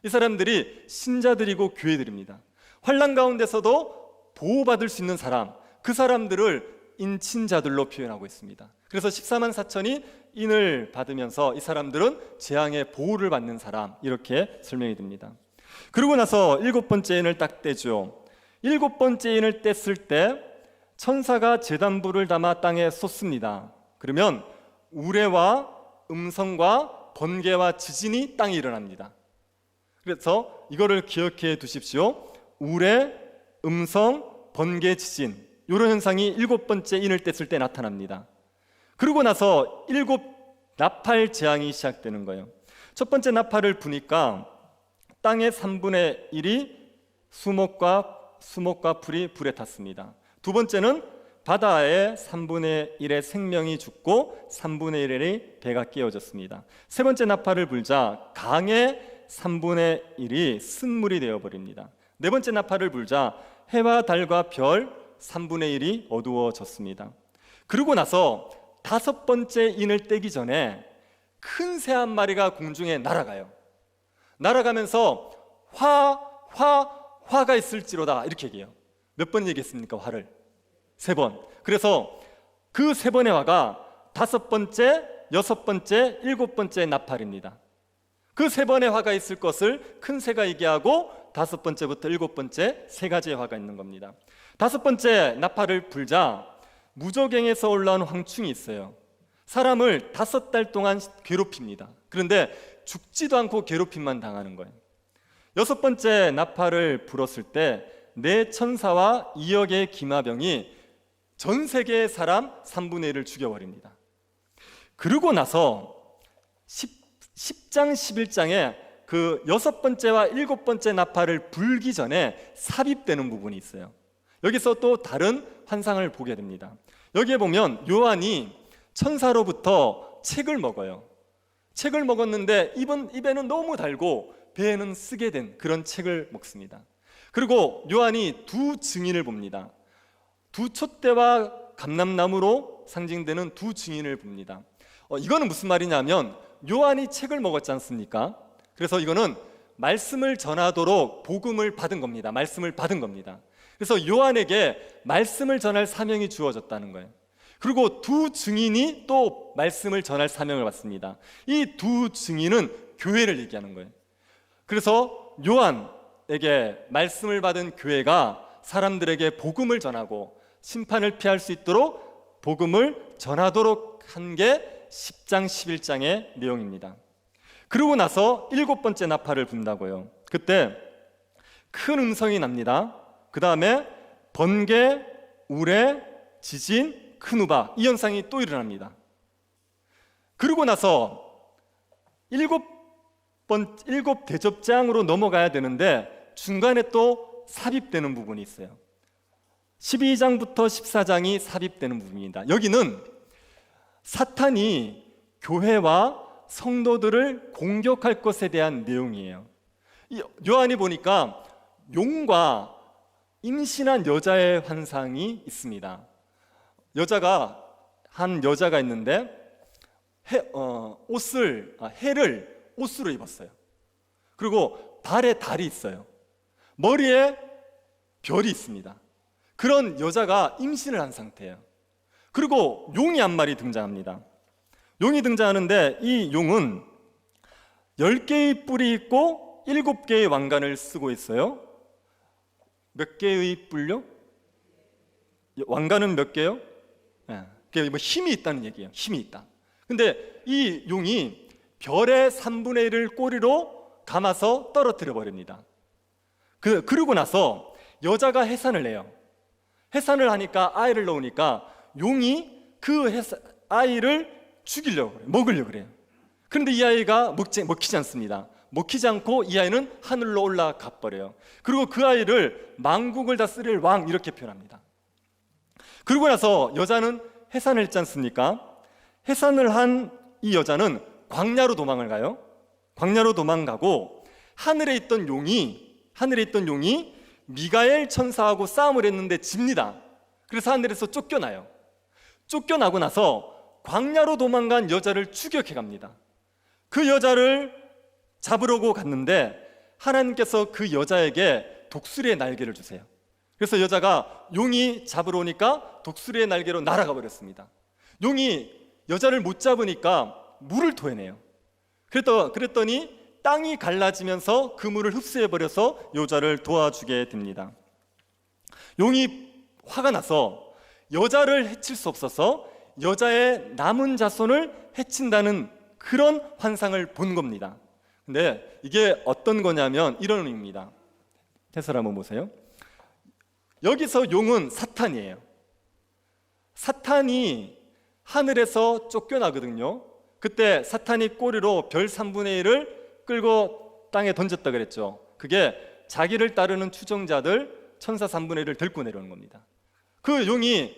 이 사람들이 신자들이고 교회들입니다. 환난 가운데서도 보호받을 수 있는 사람, 그 사람들을 인친자들로 표현하고 있습니다. 그래서 14만 4천이 인을 받으면서 이 사람들은 재앙의 보호를 받는 사람, 이렇게 설명이 됩니다. 그러고 나서 일곱 번째 인을 딱 떼죠. 일곱 번째 인을 뗐을 때 천사가 제단불을 담아 땅에 쏟습니다. 그러면 우레와 음성과 번개와 지진이 땅에 일어납니다. 그래서 이거를 기억해 두십시오. 우레, 음성, 번개, 지진, 이런 현상이 일곱 번째 인을 뗐을 때 나타납니다. 그러고 나서 일곱 나팔 재앙이 시작되는 거예요. 첫 번째 나팔을 부니까 땅의 3분의 1이 수목과 풀이 불에 탔습니다. 두 번째는 바다의 3분의 1의 생명이 죽고 3분의 1의 배가 깨어졌습니다. 세 번째 나팔을 불자 강의 3분의 1이 쓴물이 되어버립니다. 네 번째 나팔을 불자 해와 달과 별 3분의 1이 어두워졌습니다. 그러고 나서 다섯 번째 인을 떼기 전에 큰 새 한 마리가 공중에 날아가요. 날아가면서 화가 있을지로다 이렇게 얘기해요. 몇 번 얘기했습니까? 화를 3번. 그래서 그 3번의 화가 다섯 번째, 여섯 번째, 일곱 번째 나팔입니다. 그 3번의 화가 있을 것을 큰 새가 얘기하고 다섯 번째부터 일곱 번째 세 가지의 화가 있는 겁니다. 다섯 번째 나팔을 불자 무저갱에서 올라온 황충이 있어요. 사람을 5달 동안 괴롭힙니다. 그런데 죽지도 않고 괴롭힘만 당하는 거예요. 여섯 번째 나팔을 불었을 때 네 천사와 2억의 기마병이 전 세계의 사람 3분의 1을 죽여버립니다. 그러고 나서 10장 11장에 그 여섯 번째와 일곱 번째 나팔을 불기 전에 삽입되는 부분이 있어요. 여기서 또 다른 환상을 보게 됩니다. 여기에 보면 요한이 천사로부터 책을 먹어요. 책을 먹었는데 입에는 너무 달고 배에는 쓰게 된 그런 책을 먹습니다. 그리고 요한이 두 증인을 봅니다. 두 촛대와 감람나무로 상징되는 두 증인을 봅니다. 이거는 무슨 말이냐면 요한이 책을 먹었지 않습니까? 그래서 이거는 말씀을 전하도록 복음을 받은 겁니다. 말씀을 받은 겁니다. 그래서 요한에게 말씀을 전할 사명이 주어졌다는 거예요. 그리고 두 증인이 또 말씀을 전할 사명을 받습니다. 이 두 증인은 교회를 얘기하는 거예요. 그래서 요한에게 말씀을 받은 교회가 사람들에게 복음을 전하고 심판을 피할 수 있도록 복음을 전하도록 한 게 10장 11장의 내용입니다. 그러고 나서 일곱 번째 나팔을 분다고요. 그때 큰 음성이 납니다. 그 다음에 번개, 우레, 지진, 큰 우박, 이 현상이 또 일어납니다. 그러고 나서 일곱 대접장으로 넘어가야 되는데 중간에 또 삽입되는 부분이 있어요. 12장부터 14장이 삽입되는 부분입니다. 여기는 사탄이 교회와 성도들을 공격할 것에 대한 내용이에요. 요한이 보니까 용과 임신한 여자의 환상이 있습니다. 한 여자가 있는데 해를 옷으로 입었어요. 그리고 발에 달이 있어요. 머리에 별이 있습니다. 그런 여자가 임신을 한 상태예요. 그리고 용이 한 마리 등장합니다. 용이 등장하는데 이 용은 10개의 뿔이 있고 7개의 왕관을 쓰고 있어요. 몇 개의 뿔요? 왕관은 몇 개요? 그게 뭐 힘이 있다는 얘기예요. 힘이 있다. 근데 이 용이 별의 3분의 1을 꼬리로 감아서 떨어뜨려 버립니다. 그러고 나서 여자가 해산을 해요. 해산을 하니까 아이를 낳으니까 용이 그 아이를 죽이려고 그래요. 먹으려고 그래요. 그런데 이 아이가 먹히지 않습니다. 먹히지 않고 이 아이는 하늘로 올라가 버려요. 그리고 그 아이를 만국을 다스릴 왕 이렇게 표현합니다. 그러고 나서 여자는 해산을 했지 않습니까? 해산을 한 이 여자는 광야로 도망을 가요. 광야로 도망가고 하늘에 있던 용이 미가엘 천사하고 싸움을 했는데 집니다. 그래서 하늘에서 쫓겨나요. 쫓겨나고 나서 광야로 도망간 여자를 추격해 갑니다. 그 여자를 잡으려고 갔는데 하나님께서 그 여자에게 독수리의 날개를 주세요. 그래서 여자가 용이 잡으러 오니까 독수리의 날개로 날아가 버렸습니다. 용이 여자를 못 잡으니까 물을 토해내요. 그랬더니 땅이 갈라지면서 그 물을 흡수해 버려서 여자를 도와주게 됩니다. 용이 화가 나서 여자를 해칠 수 없어서 여자의 남은 자손을 해친다는 그런 환상을 본 겁니다. 근데 이게 어떤 거냐면 이런 의미입니다. 해설 한번 보세요. 여기서 용은 사탄이에요. 사탄이 하늘에서 쫓겨나거든요. 그때 사탄이 꼬리로 별 3분의 1을 끌고 땅에 던졌다 그랬죠. 그게 자기를 따르는 추종자들 천사 3분의 1을 데리고 내려오는 겁니다. 그 용이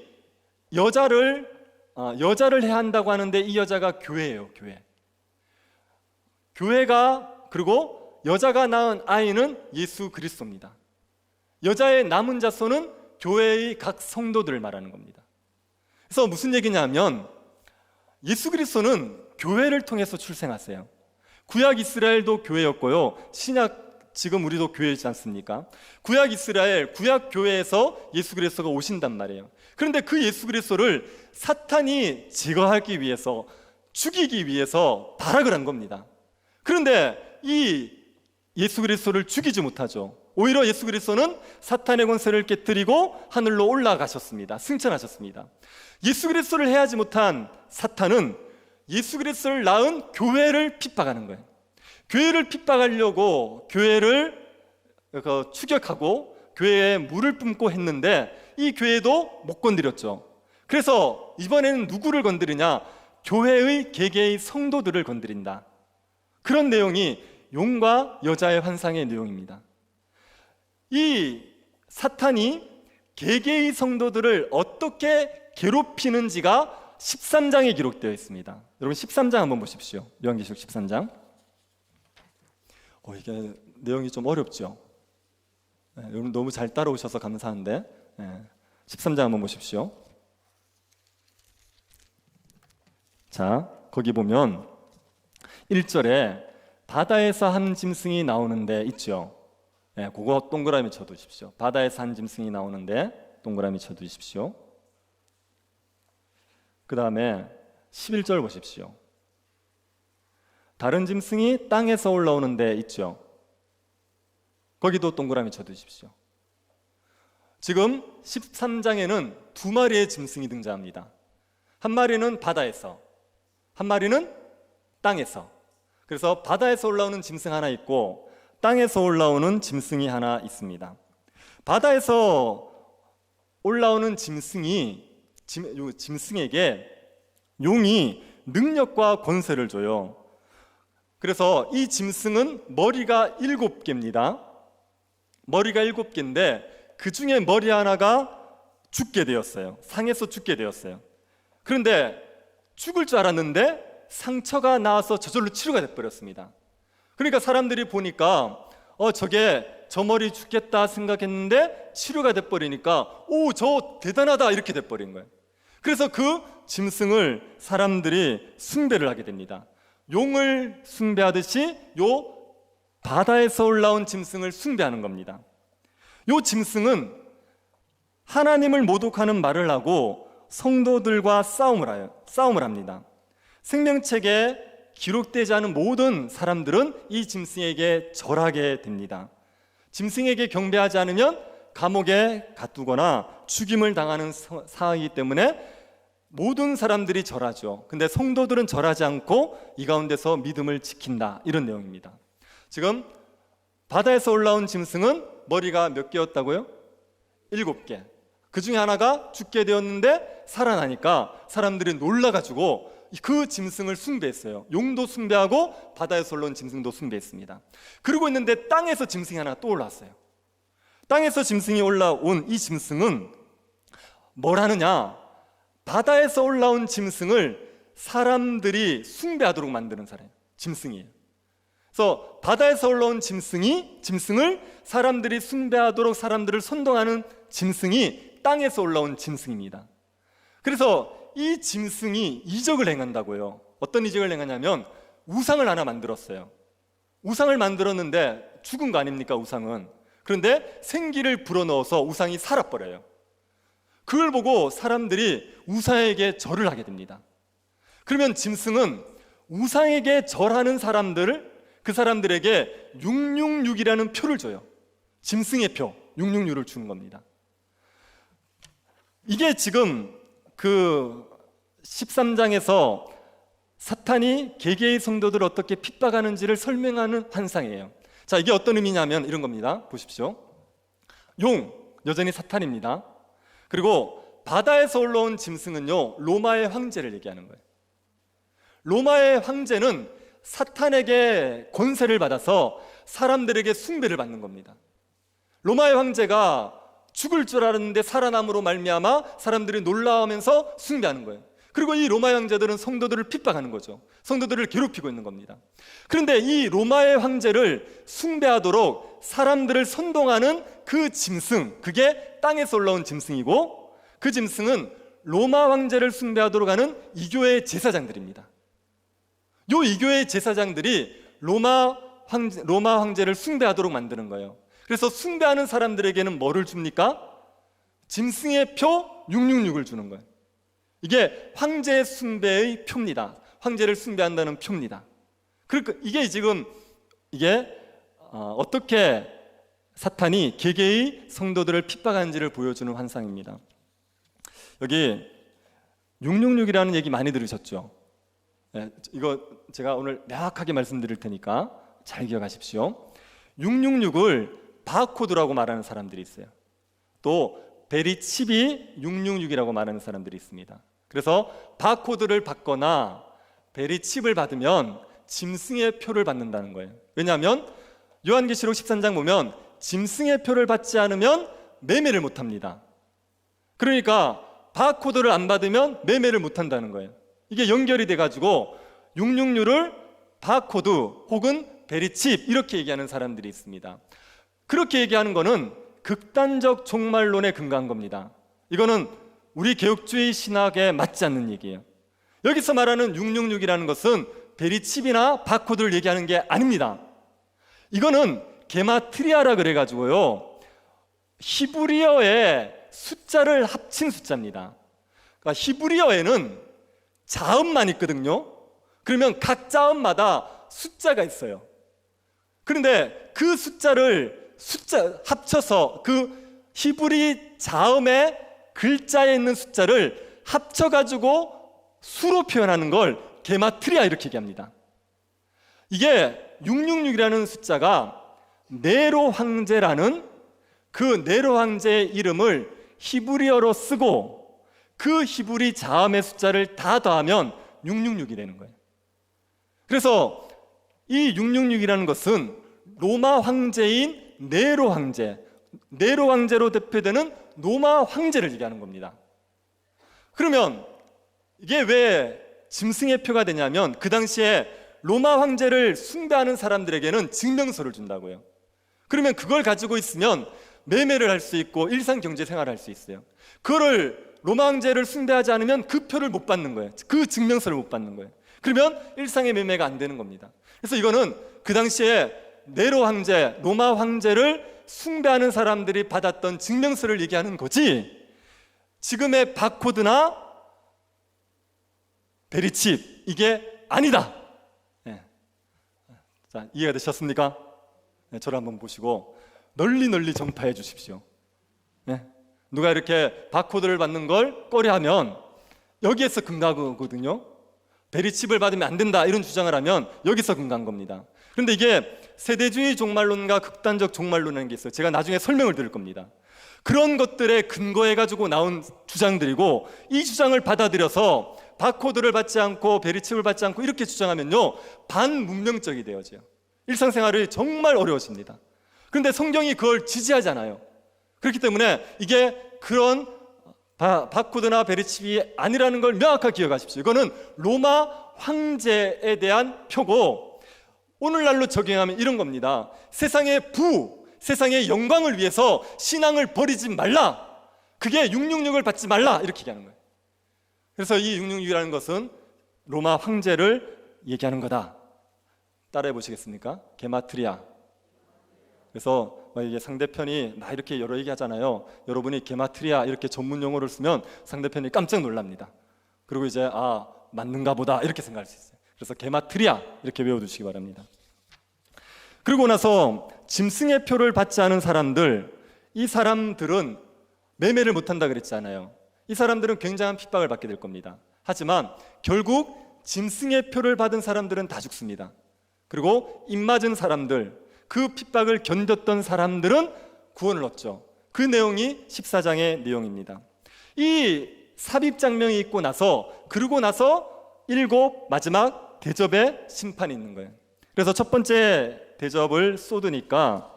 여자를 해야 한다고 하는데 이 여자가 교회예요. 교회가 그리고 여자가 낳은 아이는 예수 그리스도입니다. 여자의 남은 자손은 교회의 각 성도들을 말하는 겁니다. 그래서 무슨 얘기냐면 예수 그리스도는 교회를 통해서 출생하세요. 구약 이스라엘도 교회였고요. 신약 지금 우리도 교회이지 않습니까? 구약 이스라엘, 구약 교회에서 예수 그리스도가 오신단 말이에요. 그런데 그 예수 그리스도를 사탄이 제거하기 위해서, 죽이기 위해서 발악을 한 겁니다. 그런데 이 예수 그리스도를 죽이지 못하죠. 오히려 예수 그리스도는 사탄의 권세를 깨뜨리고 하늘로 올라가셨습니다. 승천하셨습니다. 예수 그리스도를 해하지 못한 사탄은 예수 그리스도를 낳은 교회를 핍박하는 거예요. 교회를 핍박하려고 교회를 추격하고 교회에 물을 뿜고 했는데 이 교회도 못 건드렸죠. 그래서 이번에는 누구를 건드리냐? 교회의 개개의 성도들을 건드린다. 그런 내용이 용과 여자의 환상의 내용입니다. 이 사탄이 개개의 성도들을 어떻게 괴롭히는지가 13장에 기록되어 있습니다. 여러분 13장 한번 보십시오. 요한계시록 13장. 이게 내용이 좀 어렵죠. 여러분 너무 잘 따라오셔서 감사한데 13장 한번 보십시오. 자, 거기 보면 1절에 바다에서 한 짐승이 나오는데 있죠. 그거 동그라미 쳐두십시오. 바다에서 한 짐승이 나오는데 동그라미 쳐두십시오. 그 다음에 11절 보십시오. 다른 짐승이 땅에서 올라오는데 있죠. 거기도 동그라미 쳐두십시오. 지금 13장에는 두 마리의 짐승이 등장합니다. 한 마리는 바다에서, 한 마리는 땅에서. 그래서 바다에서 올라오는 짐승 하나 있고 땅에서 올라오는 짐승이 하나 있습니다. 바다에서 올라오는 짐승에게 용이 능력과 권세를 줘요. 그래서 이 짐승은 머리가 7개입니다. 머리가 7개인데 그 중에 머리 하나가 죽게 되었어요. 상해서 죽게 되었어요. 그런데 죽을 줄 알았는데 상처가 나와서 저절로 치료가 돼버렸습니다. 그러니까 사람들이 보니까 저게 저 머리 죽겠다 생각했는데 치료가 돼버리니까 오, 저 대단하다 이렇게 돼버린 거예요. 그래서 그 짐승을 사람들이 숭배를 하게 됩니다. 용을 숭배하듯이 요 바다에서 올라온 짐승을 숭배하는 겁니다. 요 짐승은 하나님을 모독하는 말을 하고 성도들과 싸움을 합니다. 생명책에 기록되지 않은 모든 사람들은 이 짐승에게 절하게 됩니다. 짐승에게 경배하지 않으면 감옥에 가두거나 죽임을 당하는 사항이기 때문에 모든 사람들이 절하죠. 근데 성도들은 절하지 않고 이 가운데서 믿음을 지킨다, 이런 내용입니다. 지금 바다에서 올라온 짐승은 머리가 몇 개였다고요? 7개. 그 중에 하나가 죽게 되었는데 살아나니까 사람들이 놀라가지고 그 짐승을 숭배했어요. 용도 숭배하고 바다에서 올라온 짐승도 숭배했습니다. 그러고 있는데 땅에서 짐승이 하나 또 올라왔어요. 땅에서 짐승이 올라온 이 짐승은 뭘 하느냐? 바다에서 올라온 짐승을 사람들이 숭배하도록 만드는 사람이에요. 짐승이에요. 그래서 바다에서 올라온 짐승을 사람들이 숭배하도록 사람들을 선동하는 짐승이 땅에서 올라온 짐승입니다. 그래서 이 짐승이 이적을 행한다고요. 어떤 이적을 행하냐면 우상을 하나 만들었어요. 우상을 만들었는데 죽은 거 아닙니까, 우상은. 그런데 생기를 불어넣어서 우상이 살아버려요. 그걸 보고 사람들이 우상에게 절을 하게 됩니다. 그러면 짐승은 우상에게 절하는 사람들을, 그 사람들에게 666이라는 표를 줘요. 짐승의 표 666을 주는 겁니다. 이게 지금 그 13장에서 사탄이 개개의 성도들을 어떻게 핍박하는지를 설명하는 환상이에요. 자, 이게 어떤 의미냐면 이런 겁니다. 보십시오. 용, 여전히 사탄입니다. 그리고 바다에서 올라온 짐승은요, 로마의 황제를 얘기하는 거예요. 로마의 황제는 사탄에게 권세를 받아서 사람들에게 숭배를 받는 겁니다. 로마의 황제가 죽을 줄 알았는데 살아남으로 말미암아 사람들이 놀라워하면서 숭배하는 거예요. 그리고 이 로마의 황제들은 성도들을 핍박하는 거죠. 성도들을 괴롭히고 있는 겁니다. 그런데 이 로마의 황제를 숭배하도록 사람들을 선동하는 그 짐승, 그게 땅에서 올라온 짐승이고, 그 짐승은 로마 황제를 숭배하도록 하는 이교회의 제사장들입니다. 요 이교회의 제사장들이 로마 황제를 숭배하도록 만드는 거예요. 그래서 숭배하는 사람들에게는 뭐를 줍니까? 짐승의 표 666을 주는 거예요. 이게 황제 숭배의 표입니다. 황제를 숭배한다는 표입니다. 그러니까 이게 지금 어떻게 사탄이 개개의 성도들을 핍박하는지를 보여주는 환상입니다. 여기 666이라는 얘기 많이 들으셨죠? 네, 이거 제가 오늘 명확하게 말씀드릴 테니까 잘 기억하십시오. 666을 바코드라고 말하는 사람들이 있어요. 또 베리칩이 666이라고 말하는 사람들이 있습니다. 그래서 바코드를 받거나 베리칩을 받으면 짐승의 표를 받는다는 거예요. 왜냐하면 요한계시록 13장 보면 짐승의 표를 받지 않으면 매매를 못합니다. 그러니까 바코드를 안 받으면 매매를 못한다는 거예요. 이게 연결이 돼가지고 666을 바코드 혹은 베리칩 이렇게 얘기하는 사람들이 있습니다. 그렇게 얘기하는 거는 극단적 종말론에 근거한 겁니다. 이거는 우리 개혁주의 신학에 맞지 않는 얘기예요. 여기서 말하는 666이라는 것은 베리칩이나 바코드를 얘기하는 게 아닙니다. 이거는 게마트리아라 그래가지고요, 히브리어의 숫자를 합친 숫자입니다. 그러니까 히브리어에는 자음만 있거든요. 그러면 각 자음마다 숫자가 있어요. 그런데 그 숫자를 합쳐서 그 히브리 자음의 글자에 있는 숫자를 합쳐가지고 수로 표현하는 걸 게마트리아 이렇게 얘기합니다. 이게 666이라는 숫자가 네로 황제라는 그 네로 황제의 이름을 히브리어로 쓰고 그 히브리 자음의 숫자를 다 더하면 666이 되는 거예요. 그래서 이 666이라는 것은 로마 황제인 네로 황제로 대표되는 로마 황제를 얘기하는 겁니다. 그러면 이게 왜 짐승의 표가 되냐면 그 당시에 로마 황제를 숭배하는 사람들에게는 증명서를 준다고요. 그러면 그걸 가지고 있으면 매매를 할 수 있고 일상 경제 생활을 할 수 있어요. 그거를 로마 황제를 숭배하지 않으면 그 표를 못 받는 거예요. 그 증명서를 못 받는 거예요. 그러면 일상의 매매가 안 되는 겁니다. 그래서 이거는 그 당시에 네로 황제, 로마 황제를 숭배하는 사람들이 받았던 증명서를 얘기하는 거지, 지금의 바코드나 베리칩 이게 아니다. 네. 자, 이해가 되셨습니까? 네, 저를 한번 보시고 널리 전파해 주십시오. 네. 누가 이렇게 바코드를 받는 걸 꺼려하면 여기에서 금가거든요. 베리칩을 받으면 안 된다 이런 주장을 하면 여기서 금간 겁니다. 그런데 이게 세대주의 종말론과 극단적 종말론이라는 게 있어요. 제가 나중에 설명을 드릴 겁니다. 그런 것들에 근거해 가지고 나온 주장들이고, 이 주장을 받아들여서 바코드를 받지 않고 베리칩을 받지 않고 이렇게 주장하면요, 반문명적이 되어져요. 일상생활이 정말 어려워집니다. 그런데 성경이 그걸 지지하잖아요. 그렇기 때문에 이게 그런 바코드나 베리칩이 아니라는 걸 명확하게 기억하십시오. 이거는 로마 황제에 대한 표고, 오늘날로 적용하면 이런 겁니다. 세상의 세상의 영광을 위해서 신앙을 버리지 말라. 그게 666을 받지 말라. 이렇게 얘기하는 거예요. 그래서 이 666이라는 것은 로마 황제를 얘기하는 거다. 따라해 보시겠습니까? 게마트리아. 그래서 이게 상대편이 나 이렇게 여러 얘기 하잖아요. 여러분이 게마트리아 이렇게 전문 용어를 쓰면 상대편이 깜짝 놀랍니다. 그리고 이제 맞는가 보다 이렇게 생각할 수 있어요. 그래서 게마트리아 이렇게 외워두시기 바랍니다. 그리고 나서 짐승의 표를 받지 않은 사람들, 이 사람들은 매매를 못한다 그랬잖아요. 이 사람들은 굉장한 핍박을 받게 될 겁니다. 하지만 결국 짐승의 표를 받은 사람들은 다 죽습니다. 그리고 입맞은 사람들, 그 핍박을 견뎠던 사람들은 구원을 얻죠. 그 내용이 14장의 내용입니다. 이 삽입 장면이 있고 나서, 그러고 나서 7 마지막 대접의 심판이 있는 거예요. 그래서 첫 번째 대접을 쏟으니까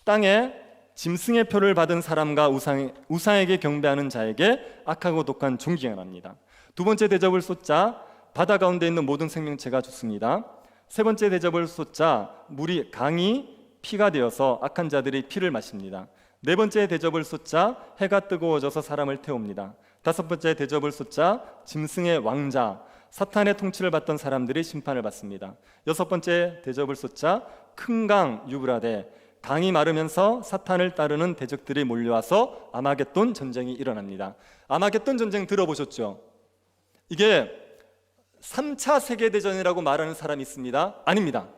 땅에 짐승의 표를 받은 사람과 우상에게 경배하는 자에게 악하고 독한 존귀가 납니다. 두 번째 대접을 쏟자 바다 가운데 있는 모든 생명체가 죽습니다. 세 번째 대접을 쏟자 강이 피가 되어서 악한 자들이 피를 마십니다. 네 번째 대접을 쏟자 해가 뜨거워져서 사람을 태웁니다. 다섯 번째 대접을 쏟자 짐승의 왕자 사탄의 통치를 받던 사람들이 심판을 받습니다. 여섯 번째 대접을 쏟자 큰 강 유브라데, 강이 마르면서 사탄을 따르는 대적들이 몰려와서 아마겟돈 전쟁이 일어납니다. 아마겟돈 전쟁 들어보셨죠? 이게 3차 세계대전이라고 말하는 사람이 있습니다. 아닙니다.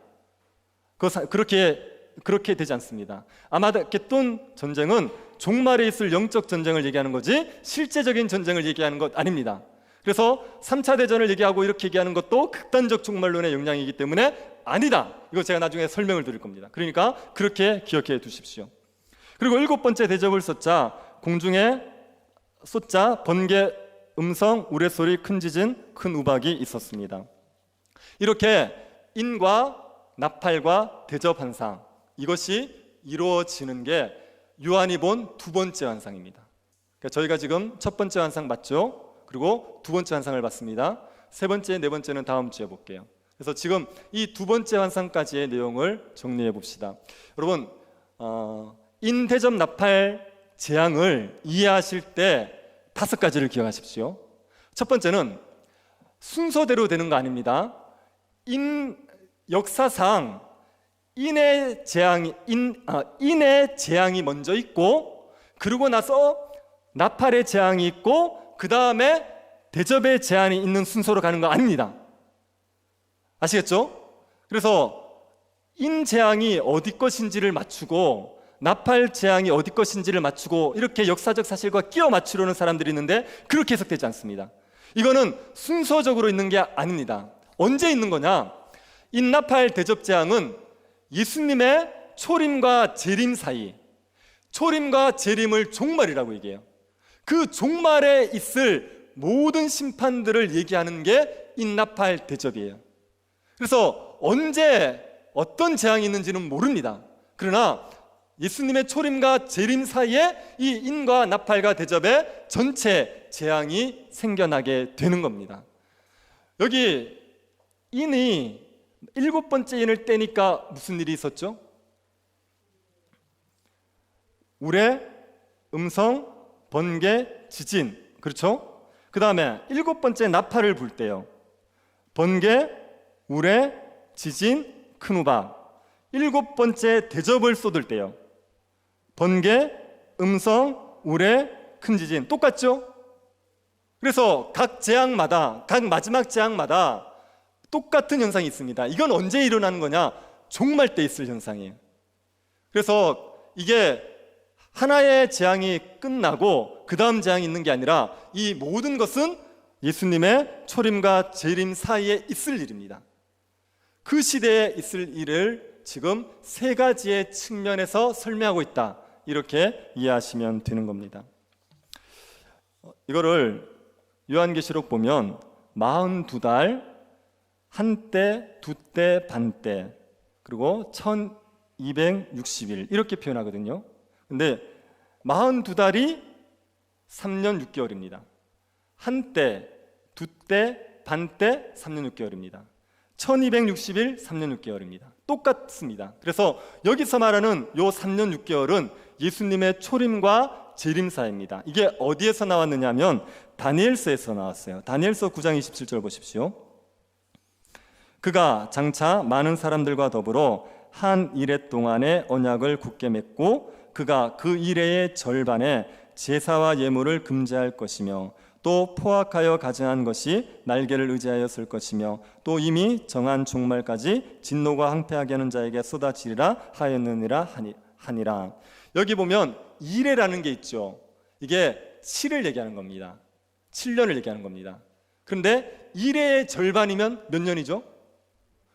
그렇게 되지 않습니다. 아마겟돈 전쟁은 종말에 있을 영적 전쟁을 얘기하는 거지 실제적인 전쟁을 얘기하는 것 아닙니다. 그래서 3차 대전을 얘기하고 이렇게 얘기하는 것도 극단적 종말론의 영향이기 때문에 아니다. 이거 제가 나중에 설명을 드릴 겁니다. 그러니까 그렇게 기억해 두십시오. 그리고 7번째 대접을 쏟자 공중에 쏟자 번개, 음성, 우레소리, 큰 지진, 큰 우박이 있었습니다. 이렇게 인과 나팔과 대접 환상, 이것이 이루어지는 게 요한이 본 두 번째 환상입니다. 그러니까 저희가 지금 첫 번째 환상 봤죠? 그리고 두 번째 환상을 봤습니다. 세 번째, 네 번째는 다음 주에 볼게요. 그래서 지금 이 두 번째 환상까지의 내용을 정리해 봅시다. 여러분, 인대접 나팔 재앙을 이해하실 때 5가지를 기억하십시오. 첫 번째는 순서대로 되는 거 아닙니다. 역사상 인의 재앙이 먼저 있고, 그러고 나서 나팔의 재앙이 있고, 그 다음에 대접의 재앙이 있는 순서로 가는 거 아닙니다. 아시겠죠? 그래서 인 재앙이 어디 것인지를 맞추고 나팔 재앙이 어디 것인지를 맞추고 이렇게 역사적 사실과 끼워 맞추려는 사람들이 있는데 그렇게 해석되지 않습니다. 이거는 순서적으로 있는 게 아닙니다. 언제 있는 거냐? 인나팔 대접 재앙은 예수님의 초림과 재림 사이, 초림과 재림을 종말이라고 얘기해요. 그 종말에 있을 모든 심판들을 얘기하는 게 인나팔 대접이에요. 그래서 언제 어떤 재앙이 있는지는 모릅니다. 그러나 예수님의 초림과 재림 사이에 이 인과 나팔과 대접의 전체 재앙이 생겨나게 되는 겁니다. 여기 인이 7번째 인을 떼니까 무슨 일이 있었죠? 우레, 음성, 번개, 지진. 그렇죠? 그 다음에 7번째 나팔을 불 때요. 번개, 우레, 지진, 큰 우박. 7번째 대접을 쏟을 때요. 번개, 음성, 우레, 큰 지진. 똑같죠? 그래서 각 재앙마다, 각 마지막 재앙마다 똑같은 현상이 있습니다. 이건 언제 일어나는 거냐? 종말 때 있을 현상이에요. 그래서 이게 하나의 재앙이 끝나고 그 다음 재앙이 있는 게 아니라 이 모든 것은 예수님의 초림과 재림 사이에 있을 일입니다. 그 시대에 있을 일을 지금 세 가지의 측면에서 설명하고 있다, 이렇게 이해하시면 되는 겁니다. 이거를 요한계시록 보면 42달, 한때, 두때, 반때, 그리고 1260일 이렇게 표현하거든요. 근데 42달이 3년 6개월입니다. 한때, 두때, 반때 3년 6개월입니다. 1260일 3년 6개월입니다. 똑같습니다. 그래서 여기서 말하는 요 3년 6개월은 예수님의 초림과 재림사입니다. 이게 어디에서 나왔느냐 하면 다니엘서에서 나왔어요. 다니엘서 9장 27절 보십시오. 그가 장차 많은 사람들과 더불어 한 이레 동안의 언약을 굳게 맺고 그가 그 이레의 절반에 제사와 예물을 금지할 것이며 또 포악하여 가증한 것이 날개를 의지하였을 것이며 또 이미 정한 종말까지 진노가 항폐하게 하는 자에게 쏟아지리라 하였느니라 하니라. 여기 보면 이레라는 게 있죠. 이게 7을 얘기하는 겁니다. 7년을 얘기하는 겁니다. 그런데 이레의 절반이면 몇 년이죠?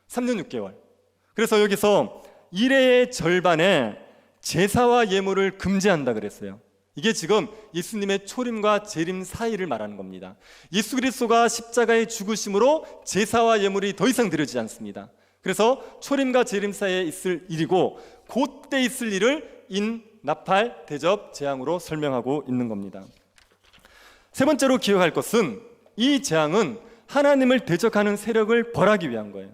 3년 6개월. 그래서 여기서 이레의 절반에 제사와 예물을 금지한다 그랬어요. 이게 지금 예수님의 초림과 재림 사이를 말하는 겁니다. 예수 그리스도가 십자가의 죽으심으로 제사와 예물이 더 이상 드려지지 않습니다. 그래서 초림과 재림 사이에 있을 일이고 그때 있을 일을 인, 나팔, 대접, 재앙으로 설명하고 있는 겁니다. 세 번째로 기억할 것은 이 재앙은 하나님을 대적하는 세력을 벌하기 위한 거예요.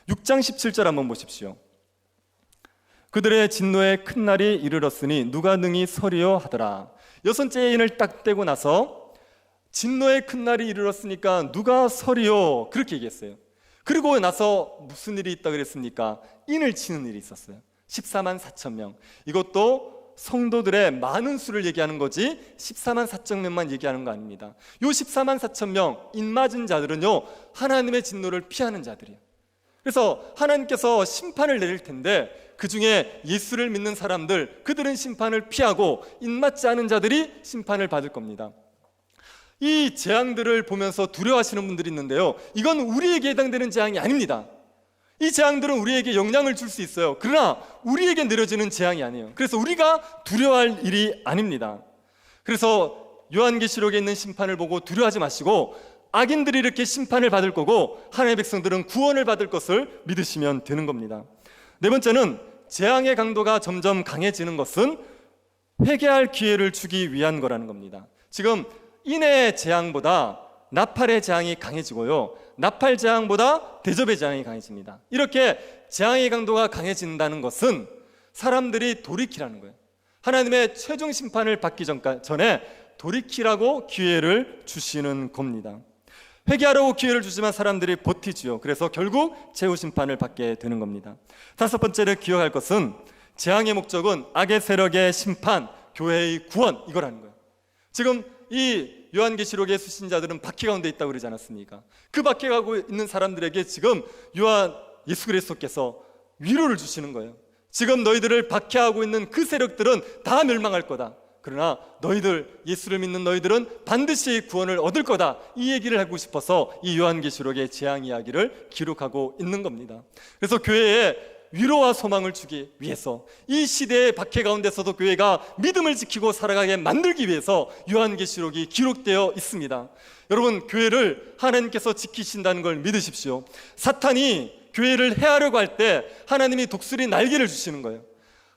6장 17절 한번 보십시오. 그들의 진노의 큰 날이 이르렀으니 누가 능히 서리요 하더라. 6번째 인을 딱 떼고 나서 진노의 큰 날이 이르렀으니까 누가 서리요, 그렇게 얘기했어요. 그리고 나서 무슨 일이 있다 그랬습니까? 인을 치는 일이 있었어요. 14만 4천 명. 이것도 성도들의 많은 수를 얘기하는 거지 14만 4천 명만 얘기하는 거 아닙니다. 요 14만 4천 명 인 맞은 자들은요, 하나님의 진노를 피하는 자들이에요. 그래서 하나님께서 심판을 내릴 텐데 그 중에 예수를 믿는 사람들, 그들은 심판을 피하고 인맞지 않은 자들이 심판을 받을 겁니다. 이 재앙들을 보면서 두려워하시는 분들이 있는데요, 이건 우리에게 해당되는 재앙이 아닙니다. 이 재앙들은 우리에게 영향을 줄 수 있어요. 그러나 우리에게 내려지는 재앙이 아니에요. 그래서 우리가 두려워할 일이 아닙니다. 그래서 요한계시록에 있는 심판을 보고 두려워하지 마시고 악인들이 이렇게 심판을 받을 거고 하나님의 백성들은 구원을 받을 것을 믿으시면 되는 겁니다. 네 번째는 재앙의 강도가 점점 강해지는 것은 회개할 기회를 주기 위한 거라는 겁니다. 지금 인의 재앙보다 나팔의 재앙이 강해지고요, 나팔 재앙보다 대접의 재앙이 강해집니다. 이렇게 재앙의 강도가 강해진다는 것은 사람들이 돌이키라는 거예요. 하나님의 최종 심판을 받기 전에 돌이키라고 기회를 주시는 겁니다. 회개하라고 기회를 주지만 사람들이 버티지요. 그래서 결국 최후 심판을 받게 되는 겁니다. 다섯 번째로 기억할 것은 재앙의 목적은 악의 세력의 심판, 교회의 구원, 이거라는 거예요. 지금 이 요한계시록의 수신자들은 박해 가운데 있다고 그러지 않았습니까? 그 박해 가고 있는 사람들에게 지금 예수 그리스도께서 위로를 주시는 거예요. 지금 너희들을 박해하고 있는 그 세력들은 다 멸망할 거다. 그러나 너희들, 예수를 믿는 너희들은 반드시 구원을 얻을 거다. 이 얘기를 하고 싶어서 이 요한계시록의 재앙 이야기를 기록하고 있는 겁니다. 그래서 교회에 위로와 소망을 주기 위해서, 이 시대의 박해 가운데서도 교회가 믿음을 지키고 살아가게 만들기 위해서 요한계시록이 기록되어 있습니다. 여러분, 교회를 하나님께서 지키신다는 걸 믿으십시오. 사탄이 교회를 해하려고 할 때 하나님이 독수리 날개를 주시는 거예요.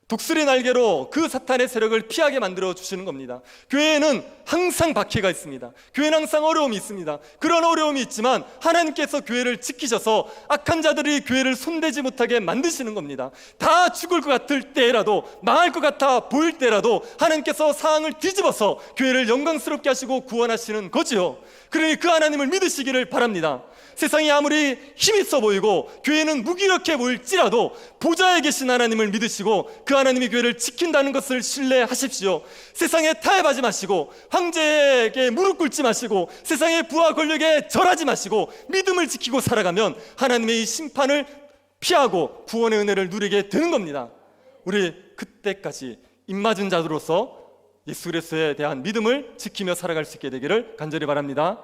독수리 날개로 그 사탄의 세력을 피하게 만들어 주시는 겁니다. 교회에는 항상 박해가 있습니다. 교회는 항상 어려움이 있습니다. 그런 어려움이 있지만 하나님께서 교회를 지키셔서 악한 자들이 교회를 손대지 못하게 만드시는 겁니다. 다 죽을 것 같을 때라도, 망할 것 같아 보일 때라도 하나님께서 상황을 뒤집어서 교회를 영광스럽게 하시고 구원하시는 거지요. 그러니 그 하나님을 믿으시기를 바랍니다. 세상이 아무리 힘 있어 보이고 교회는 무기력해 보일지라도 보좌에 계신 하나님을 믿으시고 그 하나님이 교회를 지킨다는 것을 신뢰하십시오. 세상에 타협하지 마시고 황제에게 무릎 꿇지 마시고 세상의 부와 권력에 절하지 마시고 믿음을 지키고 살아가면 하나님의 이 심판을 피하고 구원의 은혜를 누리게 되는 겁니다. 우리 그때까지 입맞은 자들로서 예수 그리스도에 대한 믿음을 지키며 살아갈 수 있게 되기를 간절히 바랍니다.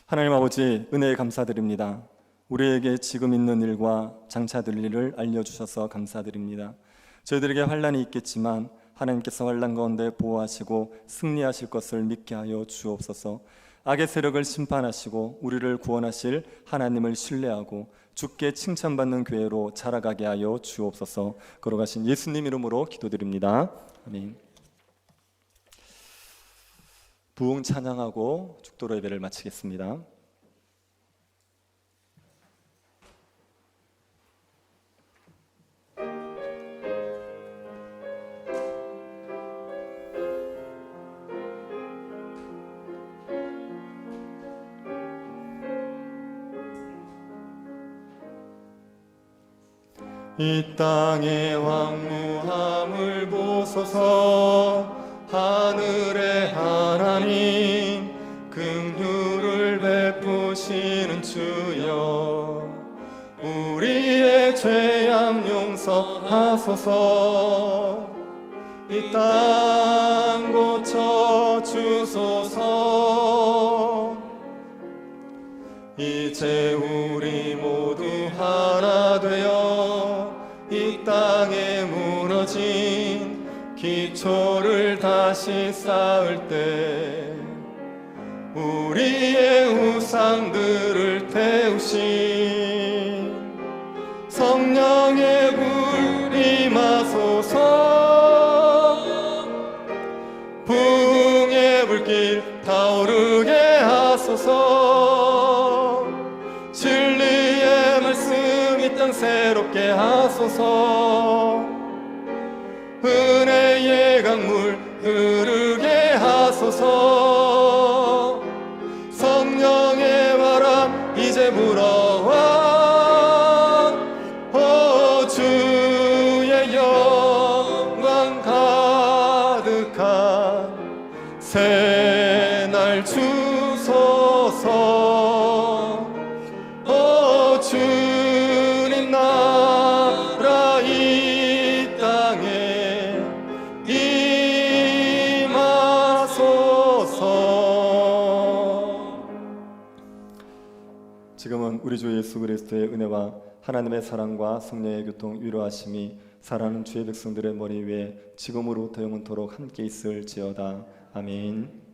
하나님 아버지, 은혜에 감사드립니다. 우리에게 지금 있는 일과 장차 될 일을 알려주셔서 감사드립니다. 저희들에게 환난이 있겠지만 하나님께서 환난 가운데 보호하시고 승리하실 것을 믿게 하여 주옵소서. 악의 세력을 심판하시고 우리를 구원하실 하나님을 신뢰하고 주께 칭찬받는 교회로 자라가게 하여 주옵소서. 걸어가신 예수님 이름으로 기도드립니다. 아멘. 부흥 찬양하고 죽도로 예배를 마치겠습니다. 이 땅의 황무함을 보소서. 하늘의 하나님 긍휼을 베푸시는 주여, 우리의 죄악 용서하소서. 이 땅 고쳐 주소서. 이제 우리 모두 하나 되어 이 땅에 무너진 기초를 다시 쌓을 때 우리의 우상들을 태우신 성령의 불 임하소서. 부흥의 불길 타오르게 하소서. 진리의 말씀 이 땅 새롭게 하소서. 은혜의 강물 흐르게 하소서. 성령의 바람 이제 불어와. 오 주의 영광 가득한 새날 주소서. 오 주님 나라 이 땅에 임하소서. 지금은 우리 주 예수 그리스도의 은혜와 하나님의 사랑과 성령의 교통 위로하심이 사랑하는 주의 백성들의 머리 위에 지금으로부터 영원토록 함께 있을지어다. 아멘.